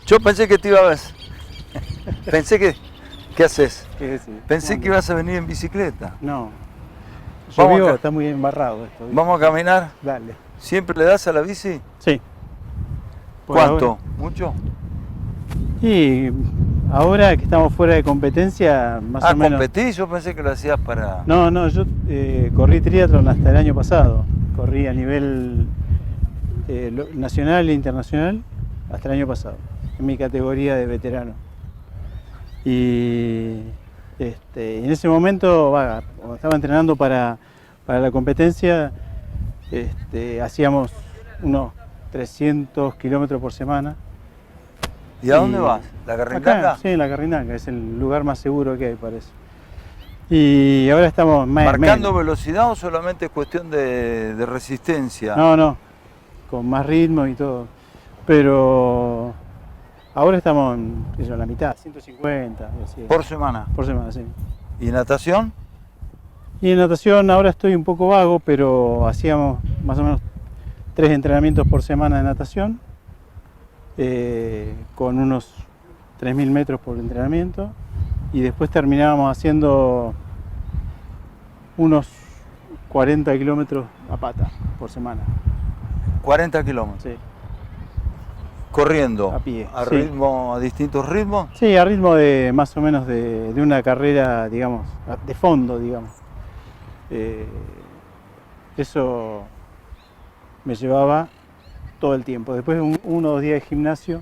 Yo pensé que te ibas... Pensé que... ¿Qué haces? Pensé que ibas a venir en bicicleta. No. Vamos Llovió, acá. está muy embarrado esto. ¿viste? ¿Vamos a caminar? Dale. ¿Siempre le das a la bici? Sí. Por ¿Cuánto? ahora. ¿Mucho? Y ahora que estamos fuera de competencia, más o menos... ¿competís? Yo pensé que lo hacías para... No, yo corrí triatlón hasta el año pasado. Corrí a nivel nacional e internacional hasta el año pasado, en mi categoría de veterano. Y en ese momento, cuando estaba entrenando para la competencia, hacíamos unos 300 kilómetros por semana. ¿Y a dónde vas? ¿La Carrindanga? Sí, en la Carrindanga, es el lugar más seguro que hay, parece. Y ahora estamos ¿Marcando velocidad o solamente es cuestión de resistencia? No, con más ritmo y todo. Pero ahora estamos en la mitad, 150. Así. ¿Por semana? Por semana, sí. ¿Y natación? Y en natación ahora estoy un poco vago, pero hacíamos más o menos 3 entrenamientos por semana de natación, con unos 3.000 metros por entrenamiento, y después terminábamos haciendo unos 40 kilómetros a pata por semana. 40 kilómetros. Sí. Corriendo. A pie. Sí. ¿A distintos ritmos? Sí, a ritmo de más o menos de una carrera, digamos, de fondo, digamos. Eso me llevaba todo el tiempo. Después 1 o 2 días de gimnasio,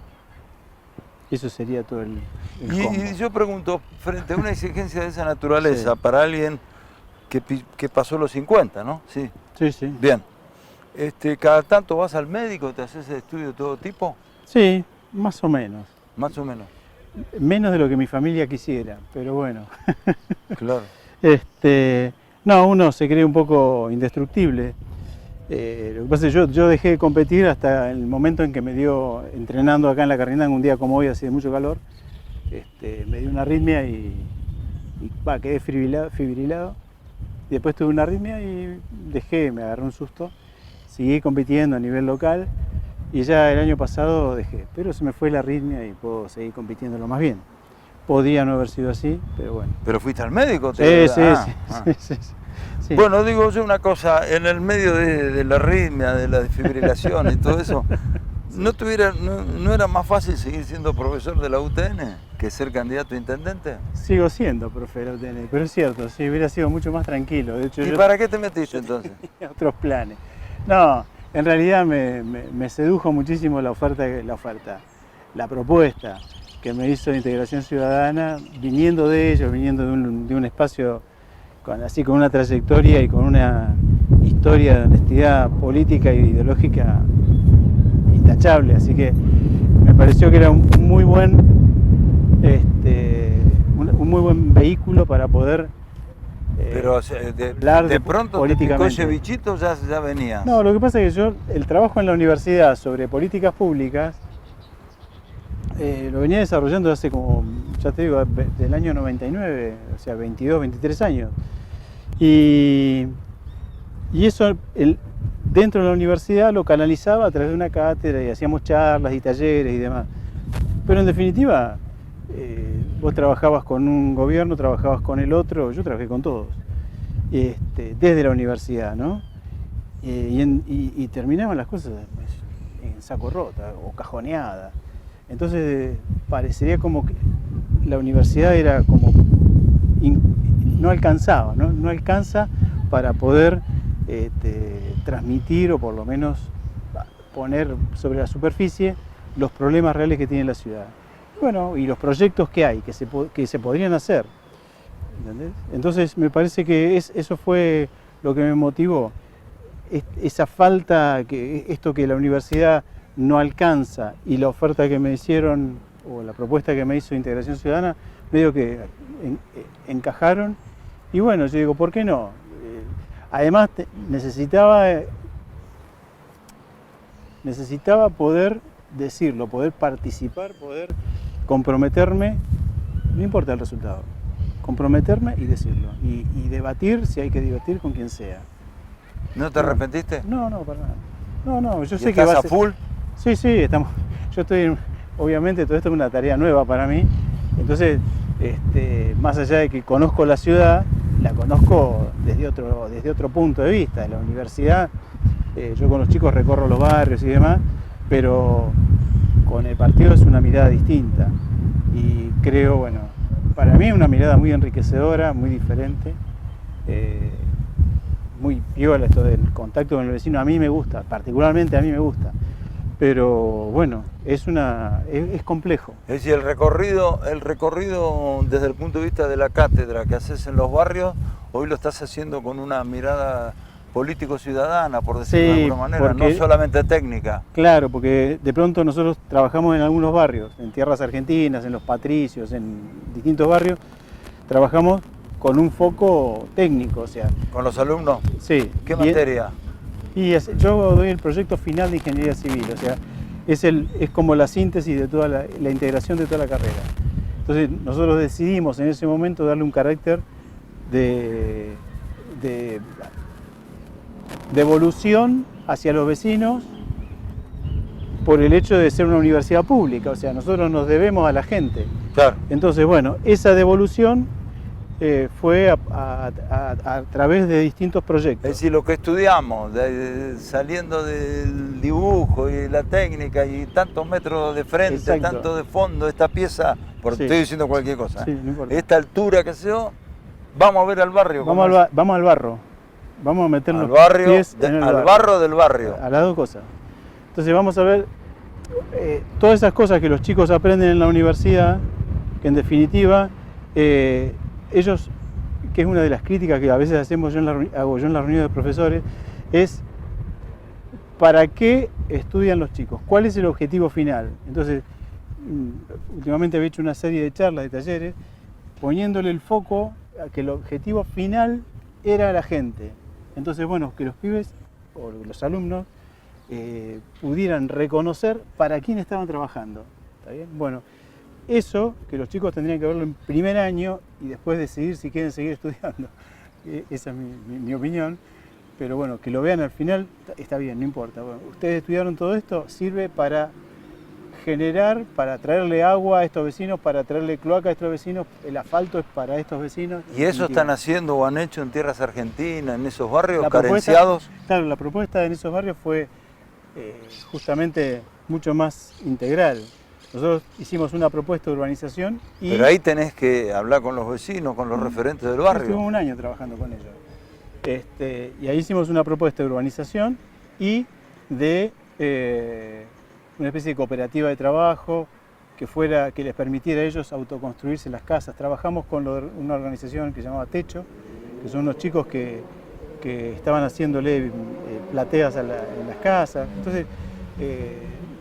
eso sería todo el combo. Y yo pregunto, frente a una exigencia de esa naturaleza, sí, para alguien que pasó los 50, ¿no? Sí. Sí. Bien. ¿Cada tanto vas al médico, te haces estudio de todo tipo? Sí, más o menos. Más o menos. Menos de lo que mi familia quisiera, pero bueno. Claro. No, uno se cree un poco indestructible. Lo que pasa es que yo dejé de competir hasta el momento en que me dio, entrenando acá en la Carrindanga, un día como hoy, así de mucho calor, me dio una arritmia y quedé fibrilado. Y después tuve una arritmia y me agarré un susto. Seguí compitiendo a nivel local y ya el año pasado dejé. Pero se me fue la arritmia y puedo seguir compitiendo lo más bien. Podría no haber sido así, pero bueno. ¿Pero fuiste al médico? Sí. Bueno, digo yo una cosa, en el medio de la arritmia, de la desfibrilación y todo eso, ¿no era más fácil seguir siendo profesor de la UTN que ser candidato a intendente? Sigo siendo profe de la UTN, pero es cierto, sí, hubiera sido mucho más tranquilo. De hecho, ¿Y para qué te metiste entonces? Tenía otros planes. No, en realidad me sedujo muchísimo la propuesta que me hizo Integración Ciudadana, viniendo de ellos, viniendo de un espacio con una trayectoria y con una historia de honestidad política e ideológica intachable, así que me pareció que era un muy buen vehículo para poder pero hablar de pronto políticamente. ¿Te picó ese bichito ya venía? No, lo que pasa es que el trabajo en la universidad sobre políticas públicas lo venía desarrollando hace como, ya te digo, del año 99, o sea, 22, 23 años. Y eso dentro de la universidad lo canalizaba a través de una cátedra y hacíamos charlas y talleres y demás. Pero en definitiva, vos trabajabas con un gobierno, trabajabas con el otro, yo trabajé con todos, desde la universidad, ¿no? Y terminaban las cosas en saco rota o cajoneada. Entonces parecería como que la universidad era como no alcanzaba, no alcanza para poder transmitir o por lo menos poner sobre la superficie los problemas reales que tiene la ciudad. Bueno, y los proyectos que hay, que se podrían hacer. ¿Entendés? Entonces me parece que eso fue lo que me motivó. Esa falta, esto que la universidad no alcanza y la oferta que me hicieron o la propuesta que me hizo Integración Ciudadana, medio que encajaron. Y bueno, yo digo, ¿por qué no? Además necesitaba poder decirlo, poder participar, poder comprometerme, no importa el resultado, comprometerme y decirlo, y debatir si hay que debatir con quien sea. ¿No te arrepentiste? No, para nada. No, yo sé que ¿Estás va a full? Sí, estamos. Yo estoy obviamente todo esto es una tarea nueva para mí. Entonces, más allá de que conozco la ciudad, la conozco desde otro punto de vista. En la universidad, yo con los chicos recorro los barrios y demás, pero con el partido es una mirada distinta. Y creo, bueno, para mí es una mirada muy enriquecedora, muy diferente, muy piola esto del contacto con el vecino. A mí me gusta, particularmente a mí me gusta. Pero bueno, es complejo. Es decir, el recorrido desde el punto de vista de la cátedra que haces en los barrios, hoy lo estás haciendo con una mirada político-ciudadana, por decirlo de alguna manera, no solamente técnica. Claro, porque de pronto nosotros trabajamos en algunos barrios, en tierras argentinas, en los patricios, en distintos barrios, trabajamos con un foco técnico, o sea... ¿Con los alumnos? Sí. ¿Qué materia? Yo doy el proyecto final de Ingeniería Civil, o sea, es como la síntesis de toda la integración de toda la carrera. Entonces nosotros decidimos en ese momento darle un carácter de devolución hacia los vecinos por el hecho de ser una universidad pública, o sea, nosotros nos debemos a la gente. Claro. Entonces, bueno, esa devolución fue a través de distintos proyectos. Es decir, lo que estudiamos, saliendo del dibujo y la técnica y tantos metros de frente, Exacto. tanto de fondo, esta pieza, Sí. estoy diciendo cualquier cosa, Sí, no importa. esta altura que se dio, vamos a ver al barrio. Vamos al barro, vamos a meternos al barrio, pies en el al barro del barrio. A las dos cosas. Entonces vamos a ver todas esas cosas que los chicos aprenden en la universidad, que en definitiva ellos, que es una de las críticas que a veces hago yo en las reuniones de profesores, es ¿para qué estudian los chicos? ¿Cuál es el objetivo final? Entonces, últimamente había hecho una serie de charlas, de talleres, poniéndole el foco a que el objetivo final era la gente. Entonces, bueno, que los pibes o los alumnos pudieran reconocer para quién estaban trabajando. ¿Está bien? Bueno, eso que los chicos tendrían que verlo en primer año y después decidir si quieren seguir estudiando. Esa es mi opinión. Pero bueno, que lo vean al final está bien, no importa. Bueno, ustedes estudiaron todo esto, sirve para generar, para traerle agua a estos vecinos, para traerle cloaca a estos vecinos, el asfalto es para estos vecinos. ¿Y eso están haciendo o han hecho en tierras argentinas, en esos barrios carenciados? Claro, la propuesta en esos barrios fue justamente mucho más integral. Nosotros hicimos una propuesta de urbanización y... Pero ahí tenés que hablar con los vecinos, con los referentes del barrio. Estuvimos un año trabajando con ellos. Y ahí hicimos una propuesta de urbanización y de una especie de cooperativa de trabajo que les permitiera a ellos autoconstruirse las casas. Trabajamos con una organización que se llamaba Techo, que son unos chicos que estaban haciéndole plateas en las casas. Entonces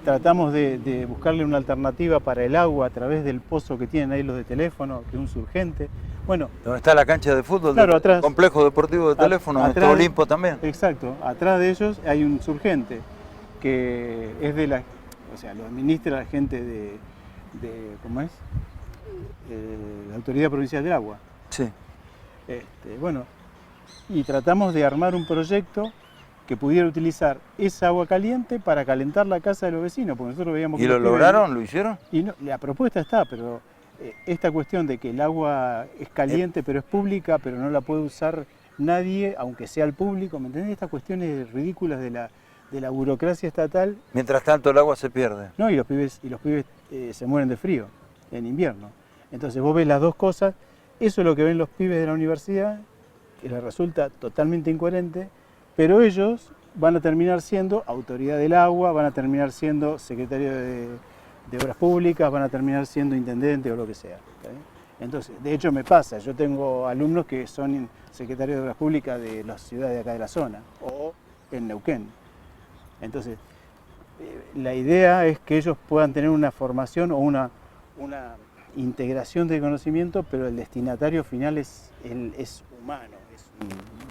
tratamos de buscarle una alternativa para el agua a través del pozo que tienen ahí los de teléfono, que es un surgente. Bueno, donde está la cancha de fútbol, claro, atrás, complejo deportivo de teléfono, donde está Olimpo también. Exacto, atrás de ellos hay un surgente que es o sea, lo administra la gente de ¿cómo es? La Autoridad Provincial del Agua. Sí. Bueno, y tratamos de armar un proyecto que pudiera utilizar esa agua caliente para calentar la casa de los vecinos, porque nosotros veíamos que... ¿Y lo lograron? ¿Lo hicieron? Y no, la propuesta está, pero esta cuestión de que el agua es caliente pero es pública, pero no la puede usar nadie, aunque sea el público, ¿me entendés? Estas cuestiones ridículas de la burocracia estatal. Mientras tanto el agua se pierde. No, y los pibes se mueren de frío en invierno. Entonces vos ves las dos cosas, eso es lo que ven los pibes de la universidad, que les resulta totalmente incoherente, pero ellos van a terminar siendo autoridad del agua, van a terminar siendo secretario de Obras Públicas, van a terminar siendo intendente o lo que sea. ¿Okay? Entonces, de hecho me pasa, yo tengo alumnos que son secretarios de Obras Públicas de las ciudades de acá de la zona, o en Neuquén. Entonces, la idea es que ellos puedan tener una formación o una integración de conocimiento, pero el destinatario final es humano, es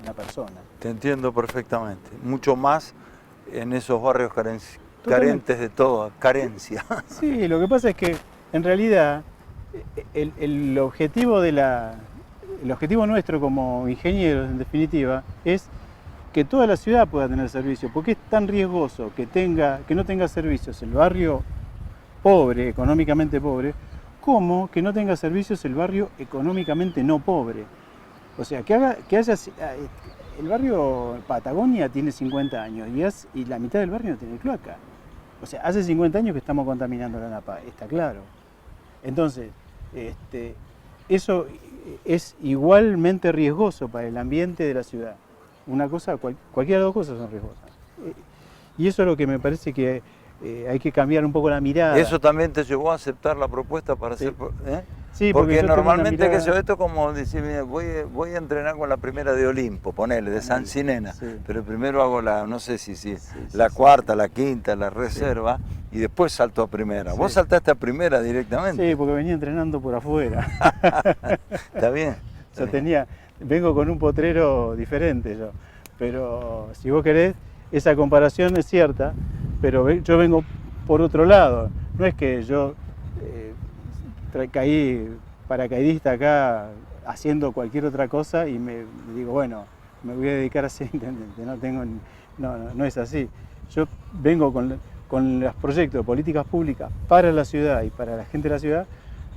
una persona. Te entiendo perfectamente. Mucho más en esos barrios carentes de toda carencia. Sí, lo que pasa es que en realidad el objetivo nuestro como ingenieros, en definitiva, es que toda la ciudad pueda tener servicio, porque es tan riesgoso que no tenga servicios el barrio pobre, económicamente pobre, como que no tenga servicios el barrio económicamente no pobre. O sea, que haya... El barrio Patagonia tiene 50 años y la mitad del barrio no tiene cloaca. O sea, hace 50 años que estamos contaminando la Napa, está claro. Entonces, eso es igualmente riesgoso para el ambiente de la ciudad. Una cosa, cualquiera de las dos cosas son riesgosas. Y eso es lo que me parece que hay que cambiar un poco la mirada. ¿Eso también te llevó a aceptar la propuesta para Sí. hacer...? Sí, porque normalmente mirada... que yo esto como decir, mira, voy a entrenar con la primera de Olimpo, ponele, de San Sinena, sí. pero primero hago la, no sé si Sí, la sí, cuarta, la quinta, la reserva, y después salto a primera. Sí. Vos saltaste a primera directamente. Sí, porque venía entrenando por afuera. Está bien. Yo vengo con un potrero diferente yo, pero si vos querés, esa comparación es cierta, pero yo vengo por otro lado. No es que yo caí paracaidista acá haciendo cualquier otra cosa y me digo, bueno, me voy a dedicar a ser intendente. No es así. Yo vengo con los proyectos de políticas públicas para la ciudad y para la gente de la ciudad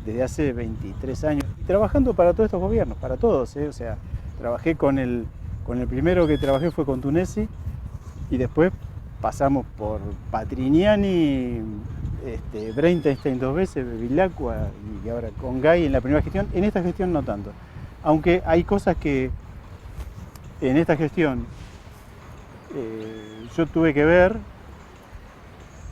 desde hace 23 años, trabajando para todos estos gobiernos, para todos, o sea, trabajé con el primero que trabajé fue con Tunesi y después pasamos por Patrignani, Breinstein 2 veces, Bevilacqua y ahora con Gay en la primera gestión. En esta gestión no tanto, aunque hay cosas que en esta gestión yo tuve que ver,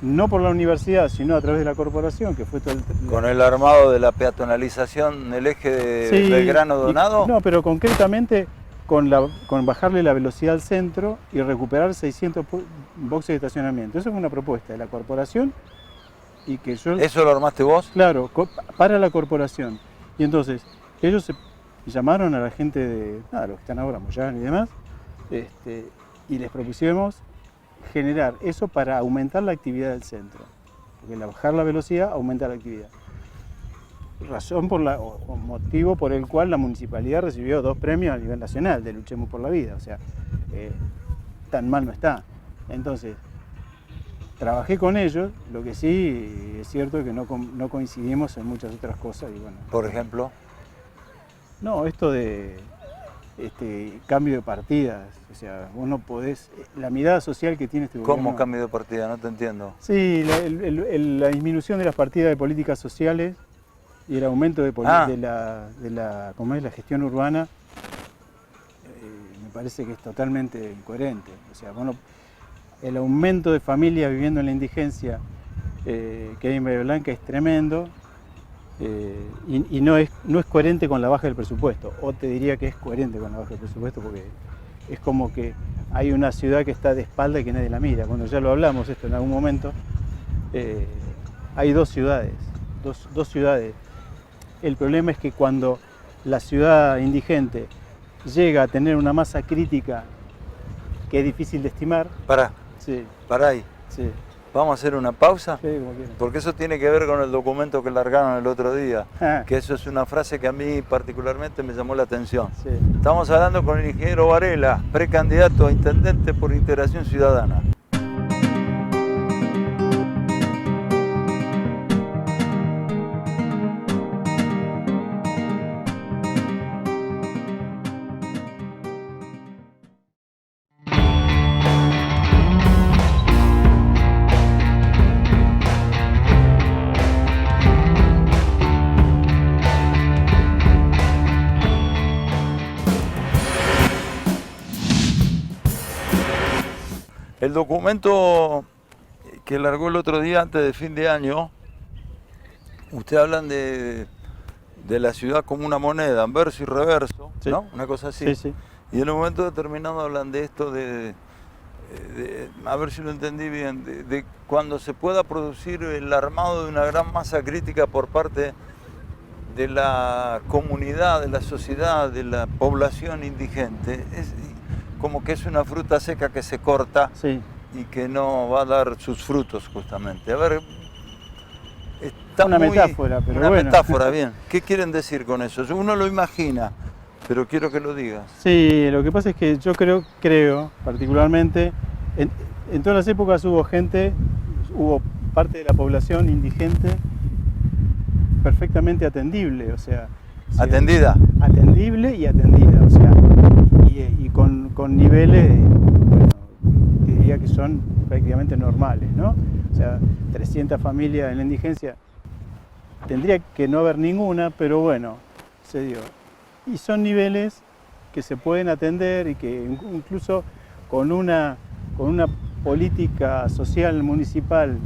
no por la universidad, sino a través de la corporación, que fue todo ¿Con el armado de la peatonalización del eje de sí, Belgrano Donado? No, pero concretamente con bajarle la velocidad al centro y recuperar 600 boxes de estacionamiento. Eso es una propuesta de la corporación y que yo... ¿Eso lo armaste vos? Claro, para la corporación. Y entonces, ellos llamaron a la gente de, los que están ahora, Moyano y demás, y les propusimos generar eso para aumentar la actividad del centro. Porque al bajar la velocidad aumenta la actividad. Razón o motivo por el cual la municipalidad recibió 2 premios a nivel nacional de Luchemos por la Vida. O sea, tan mal no está. Entonces, trabajé con ellos, lo que sí es cierto es que no coincidimos en muchas otras cosas. Y bueno, por ejemplo. No, esto de cambio de partidas, o sea, vos no podés, la mirada social que tiene este gobierno... ¿Cómo cambio de partida? No te entiendo. Sí, la disminución de las partidas de políticas sociales y el aumento de ¿cómo es? La gestión urbana, me parece que es totalmente incoherente. O sea, el aumento de familias viviendo en la indigencia que hay en Bahía Blanca es tremendo. Y no es coherente con la baja del presupuesto, o te diría que es coherente con la baja del presupuesto porque es como que hay una ciudad que está de espalda y que nadie la mira. Cuando ya lo hablamos esto en algún momento, hay dos ciudades. El problema es que cuando la ciudad indigente llega a tener una masa crítica que es difícil de estimar... Pará ahí. Sí. Vamos a hacer una pausa, Sí, como quieran. porque eso tiene que ver con el documento que largaron el otro día, que eso es una frase que a mí particularmente me llamó la atención. Sí. Estamos hablando con el ingeniero Varela, precandidato a intendente por Integración Ciudadana. El documento que largó el otro día antes de fin de año, ustedes hablan de la ciudad como una moneda, en verso y reverso, Sí. ¿no? Una cosa así. Sí, sí. Y en un momento determinado hablan de esto a ver si lo entendí bien, de cuando se pueda producir el armado de una gran masa crítica por parte de la comunidad, de la sociedad, de la población indigente. Es como que es una fruta seca que se corta Sí. y que no va a dar sus frutos justamente. A ver, está Una metáfora, pero una bueno. metáfora, bien. ¿Qué quieren decir con eso? Uno lo imagina, pero quiero que lo digas. Sí, lo que pasa es que yo creo particularmente, en todas las épocas hubo parte de la población indigente perfectamente atendible, o sea... ¿Atendida? Atendible y atendida, o sea, y con niveles, bueno, diría que son prácticamente normales, ¿no? O sea, 300 familias en la indigencia, tendría que no haber ninguna, pero bueno, se dio. Y son niveles que se pueden atender y que incluso con una política social municipal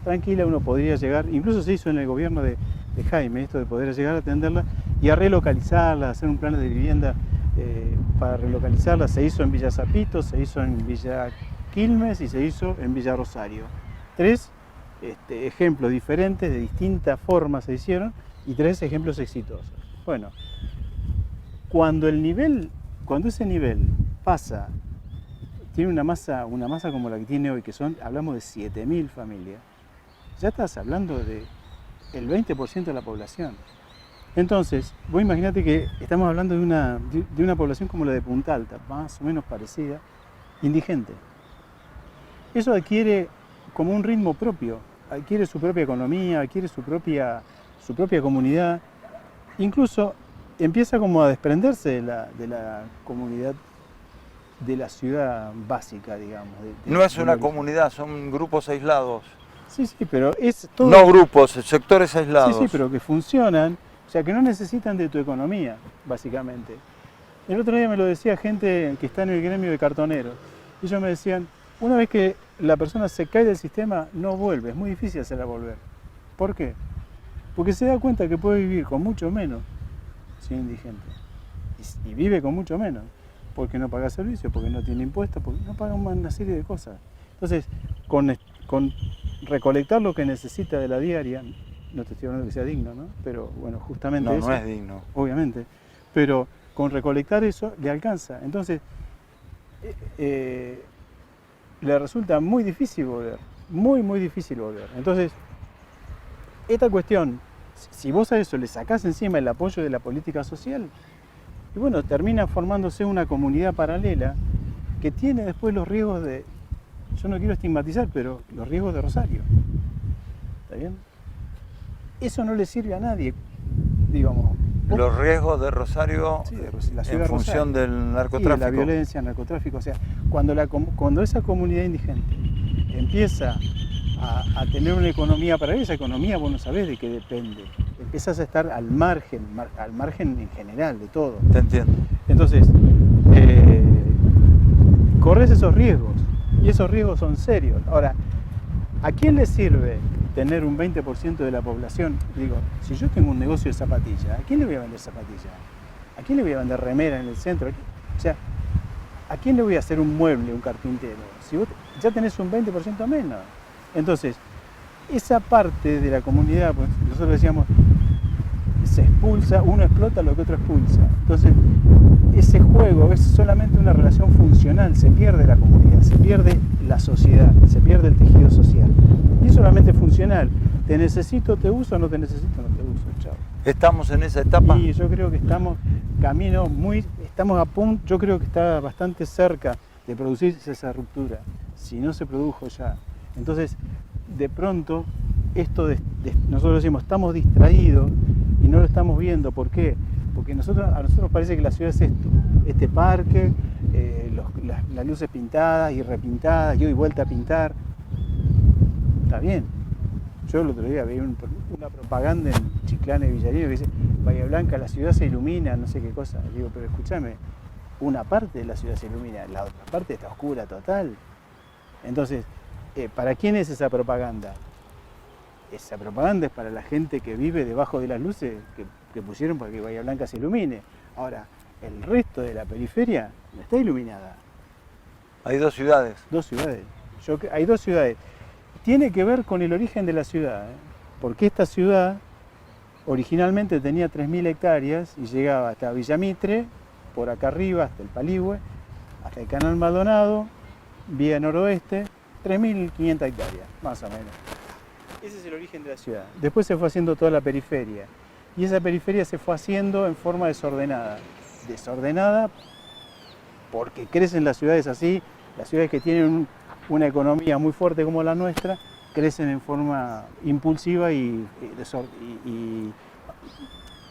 tranquila uno podría llegar, incluso se hizo en el gobierno de Jaime, esto de poder llegar a atenderla y a relocalizarla, hacer un plan de vivienda para relocalizarla. Se hizo en Villa Zapito, se hizo en Villa Quilmes y se hizo en Villa Rosario. 3 ejemplos diferentes, de distintas formas se hicieron, y 3 ejemplos exitosos. Bueno, cuando ese nivel pasa, tiene una masa como la que tiene hoy, que hablamos de 7.000 familias, ya estás hablando del 20% de la población. Entonces, vos imaginate que estamos hablando de una población como la de Punta Alta, más o menos parecida, indigente. Eso adquiere como un ritmo propio, adquiere su propia economía, adquiere su propia comunidad, incluso empieza como a desprenderse de la comunidad de la ciudad básica, digamos. No es una comunidad, son grupos aislados. Sí, pero es todo... No grupos, sectores aislados. Sí, pero que funcionan, o sea, que no necesitan de tu economía, básicamente. El otro día me lo decía gente que está en el gremio de cartoneros. Ellos me decían, una vez que la persona se cae del sistema, no vuelve, es muy difícil hacerla volver. ¿Por qué? Porque se da cuenta que puede vivir con mucho menos si es indigente. Y vive con mucho menos, porque no paga servicios, porque no tiene impuestos, porque no paga una serie de cosas. Entonces, con recolectar lo que necesita de la diaria, no te estoy hablando que sea digno, ¿no? Pero bueno, justamente eso. No es digno. Obviamente. Pero con recolectar eso le alcanza. Entonces, le resulta muy difícil volver. Muy difícil volver. Entonces, esta cuestión, si vos a eso le sacás encima el apoyo de la política social, y bueno, termina formándose una comunidad paralela que tiene después los riesgos de, yo no quiero estigmatizar, pero los riesgos de Rosario. ¿Está bien? Eso no le sirve a nadie, digamos. Los riesgos de Rosario, sí, la ciudad en función Rosario, del narcotráfico. Y de la violencia, el narcotráfico. O sea, cuando esa comunidad indigente empieza a tener una economía paralela, esa economía vos no sabés de qué depende. Empiezas a estar al margen en general de todo. Te entiendo. Entonces, corres esos riesgos, y esos riesgos son serios. Ahora, ¿a quién le sirve tener un 20% de la población? Digo, si yo tengo un negocio de zapatillas, ¿a quién le voy a vender zapatillas? ¿A quién le voy a vender remera en el centro? O sea, ¿a quién le voy a hacer un mueble, un carpintero? Si vos ya tenés un 20% menos. Entonces, esa parte de la comunidad, pues nosotros decíamos, se expulsa, uno explota lo que otro expulsa. Entonces, ese juego es solamente una relación funcional, se pierde la comunidad, se pierde la sociedad, se pierde el tejido social. Y es solamente funcional. Te necesito, te uso, no te necesito, no te uso, chao. ¿Estamos en esa etapa? Y yo creo que estamos estamos a punto, yo creo que está bastante cerca de producirse esa ruptura, si no se produjo ya. Entonces, de pronto, nosotros decimos, estamos distraídos y no lo estamos viendo. ¿Por qué? Porque a nosotros nos parece que la ciudad es esto, este parque, las luces pintadas y repintadas, y hoy vuelta a pintar. Está bien. Yo el otro día vi una propaganda en Chiclana y Villarino que dice, Bahía Blanca, la ciudad se ilumina, no sé qué cosa. Digo, pero escúchame, una parte de la ciudad se ilumina, la otra parte está oscura total. Entonces, ¿para quién es esa propaganda? Esa propaganda es para la gente que vive debajo de las luces que pusieron para que Bahía Blanca se ilumine. Ahora, el resto de la periferia no está iluminada. Hay 2 ciudades. 2 ciudades. Hay 2 ciudades. Tiene que ver con el origen de la ciudad, porque esta ciudad originalmente tenía 3.000 hectáreas y llegaba hasta Villamitre, por acá arriba, hasta el Paligüe, hasta el Canal Maldonado, vía noroeste, 3.500 hectáreas, más o menos. Ese es el origen de la ciudad. Después se fue haciendo toda la periferia, y esa periferia se fue haciendo en forma desordenada. Desordenada porque crecen las ciudades así, las ciudades que tienen una economía muy fuerte como la nuestra, crecen en forma impulsiva y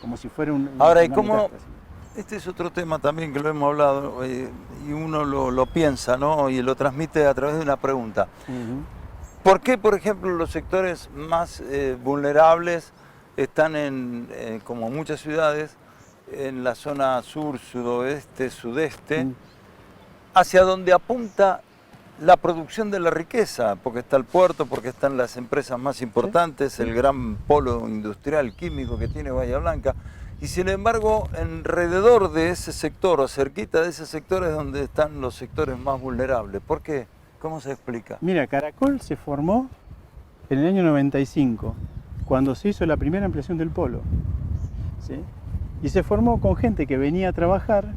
como si fuera un... Ahora, ¿y cómo? Este es otro tema también que lo hemos hablado y uno lo piensa, ¿no? Y lo transmite a través de una pregunta. ¿Por qué, por ejemplo, los sectores más vulnerables están como muchas ciudades, en la zona sur, sudoeste, sudeste, hacia donde apunta la producción de la riqueza? Porque está el puerto, porque están las empresas más importantes, el gran polo industrial químico que tiene Bahía Blanca. Y sin embargo, alrededor de ese sector o cerquita de ese sector es donde están los sectores más vulnerables. ¿Por qué? ¿Cómo se explica? Mira, Caracol se formó en el año 95, cuando se hizo la primera ampliación del polo, ¿sí? Y se formó con gente que venía a trabajar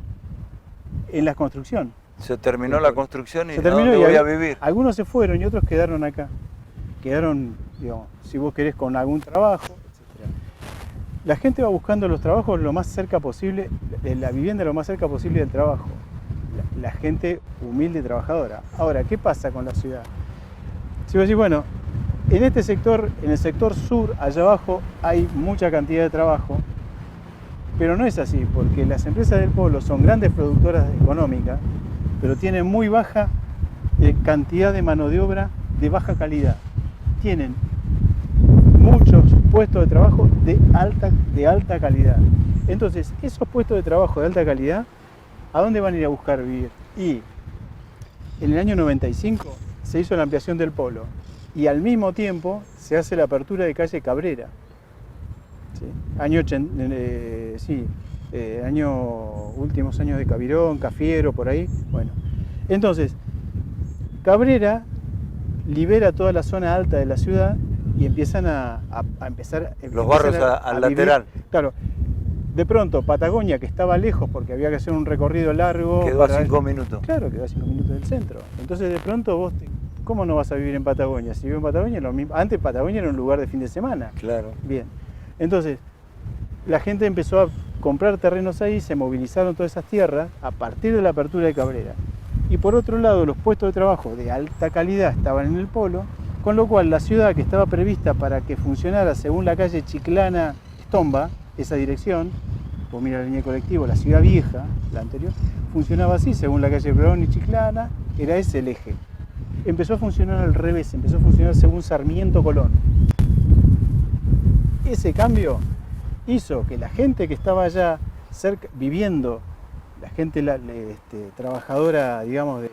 en la construcción. Se terminó la construcción y ¿a dónde voy a vivir? Algunos se fueron y otros quedaron acá. Quedaron, digamos, si vos querés, con algún trabajo, etc. La gente va buscando los trabajos lo más cerca posible, la vivienda lo más cerca posible del trabajo. La gente humilde y trabajadora. Ahora, ¿qué pasa con la ciudad? Si vos decís, bueno, en este sector, en el sector sur, allá abajo, hay mucha cantidad de trabajo, pero no es así, porque las empresas del polo son grandes productoras económicas, pero tienen muy baja cantidad de mano de obra de baja calidad. Tienen muchos puestos de trabajo de alta calidad. Entonces, esos puestos de trabajo de alta calidad, ¿a dónde van a ir a buscar vivir? Y en el año 95 se hizo la ampliación del polo y al mismo tiempo se hace la apertura de calle Cabrera. ¿Sí? Últimos años de Cavirón, Cafiero, por ahí. Bueno, entonces, Cabrera libera toda la zona alta de la ciudad y empiezan a empezar... Los barrios al lateral. Claro. De pronto, Patagonia, que estaba lejos porque había que hacer un recorrido largo... Quedó a 5 minutos. Claro, quedó a 5 minutos del centro. Entonces, de pronto, vos, ¿cómo no vas a vivir en Patagonia? Si vivo en Patagonia, lo mismo. Antes Patagonia era un lugar de fin de semana. Claro. Bien. Entonces, la gente empezó a comprar terrenos ahí, se movilizaron todas esas tierras a partir de la apertura de Cabrera. Y por otro lado, los puestos de trabajo de alta calidad estaban en el polo, con lo cual la ciudad que estaba prevista para que funcionara según la calle Chiclana-Estomba, esa dirección, vos mira la línea de colectivo, la ciudad vieja, la anterior, funcionaba así, según la calle Perón y Chiclana, era ese el eje. Empezó a funcionar al revés, empezó a funcionar según Sarmiento Colón. Ese cambio hizo que la gente que estaba allá cerca, viviendo, la gente trabajadora, digamos,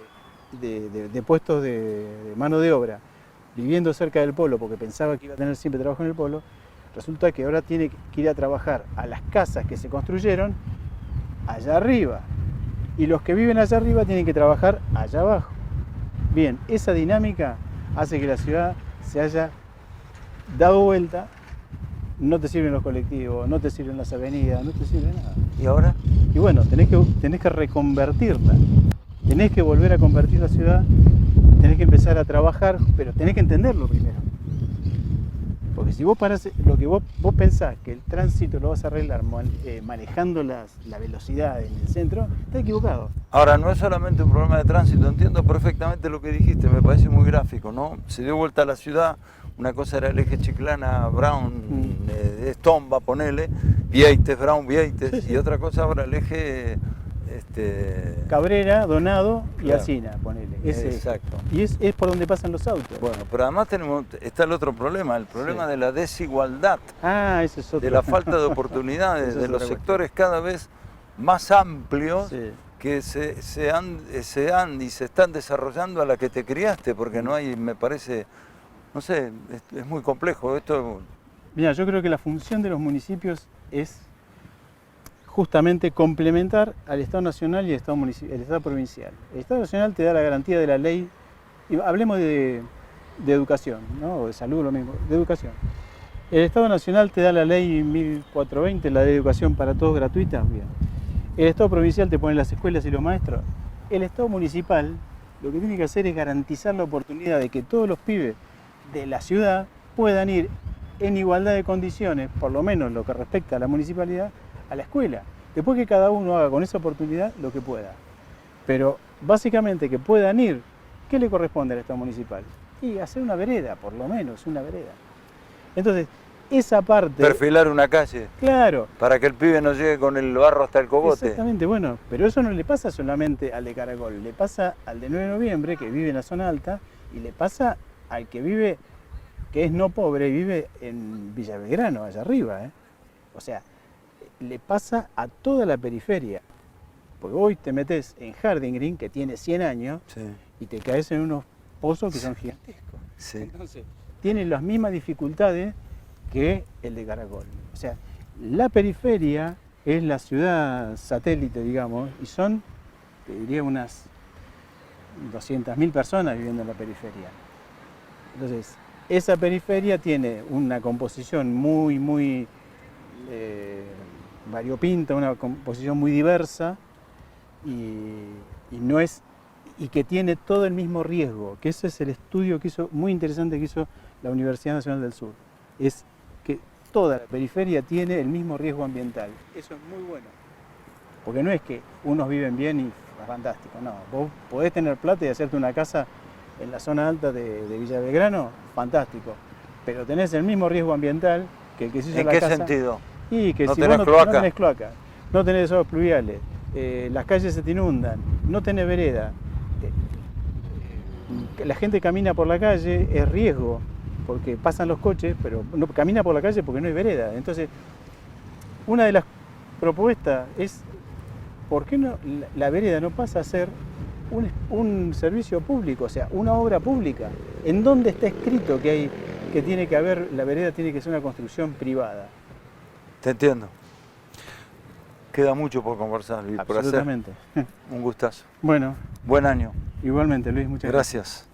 de puestos de mano de obra, viviendo cerca del polo porque pensaba que iba a tener siempre trabajo en el polo, resulta que ahora tiene que ir a trabajar a las casas que se construyeron allá arriba. Y los que viven allá arriba tienen que trabajar allá abajo. Bien, esa dinámica hace que la ciudad se haya dado vuelta. No te sirven los colectivos, no te sirven las avenidas, no te sirve nada. ¿Y ahora? Y bueno, tenés que reconvertirla. Tenés que volver a convertir la ciudad, tenés que empezar a trabajar, pero tenés que entenderlo primero. Porque si vos parás, lo que vos pensás que el tránsito lo vas a arreglar manejando la velocidad en el centro, estás equivocado. Ahora, no es solamente un problema de tránsito, entiendo perfectamente lo que dijiste, me parece muy gráfico, ¿no? Se dio vuelta a la ciudad, una cosa era el eje Chiclana, Brown, Estomba, ponele, Vieites, Brown, Vieites, y otra cosa ahora el eje... Cabrera, Donado y claro. Alsina, ponele. Exacto. Y es por donde pasan los autos. Bueno, pero además está el otro problema, el problema de la desigualdad. Ese es otro. De la falta de oportunidades, de los sectores cada vez más amplios que se han y se están desarrollando a la que te criaste, porque no hay, me parece, no sé, es muy complejo esto. Mira, yo creo que la función de los municipios es justamente complementar al Estado Nacional y el Estado Provincial. El Estado Nacional te da la garantía de la ley, y hablemos de educación, ¿no? O de salud, lo mismo, de educación. El Estado Nacional te da la ley 1420, la de educación para todos gratuita, bien. El Estado Provincial te pone las escuelas y los maestros. El Estado Municipal lo que tiene que hacer es garantizar la oportunidad de que todos los pibes de la ciudad puedan ir en igualdad de condiciones, por lo menos lo que respecta a la municipalidad, a la escuela. Después que cada uno haga con esa oportunidad lo que pueda. Pero básicamente que puedan ir, ¿qué le corresponde al Estado municipal? y hacer una vereda, por lo menos, una vereda. Entonces, esa parte... Perfilar una calle. Claro. Para que el pibe no llegue con el barro hasta el cogote. Exactamente, bueno, pero eso no le pasa solamente al de Caracol, le pasa al de 9 de noviembre, que vive en la zona alta, y le pasa al que vive, que es no pobre, y vive en Villa Belgrano, allá arriba. O sea, le pasa a toda la periferia. Porque hoy te metes en Harding Green, que tiene 100 años, Sí. y te caes en unos pozos que son gigantescos. Sí. Entonces, tiene las mismas dificultades que el de Caracol. O sea, la periferia es la ciudad satélite, digamos, y son, te diría, unas 200.000 personas viviendo en la periferia. Entonces, esa periferia tiene una composición muy variopinta, una composición muy diversa y no es, y que tiene todo el mismo riesgo, que ese es el estudio que hizo, muy interesante que hizo la Universidad Nacional del Sur. Es que toda la periferia tiene el mismo riesgo ambiental. Eso es muy bueno. Porque no es que unos viven bien y es fantástico, no. Vos podés tener plata y hacerte una casa en la zona alta de Villa Belgrano, fantástico. Pero tenés el mismo riesgo ambiental que el que se hizo ¿En la qué casa. sentido? Y que ¿No si tenés vos cloaca? no tenés cloaca, no tenés desagües pluviales, las calles se te inundan, no tenés vereda, la gente camina por la calle, es riesgo, porque pasan los coches, pero no camina por la calle porque no hay vereda. Entonces, una de las propuestas es, ¿por qué no la vereda no pasa a ser un servicio público, o sea, una obra pública? ¿En dónde está escrito que tiene que haber, la vereda tiene que ser una construcción privada? Te entiendo. Queda mucho por conversar y por hacer. Absolutamente. Un gustazo. Bueno, Buen año. igualmente, Luis, muchas gracias. Gracias.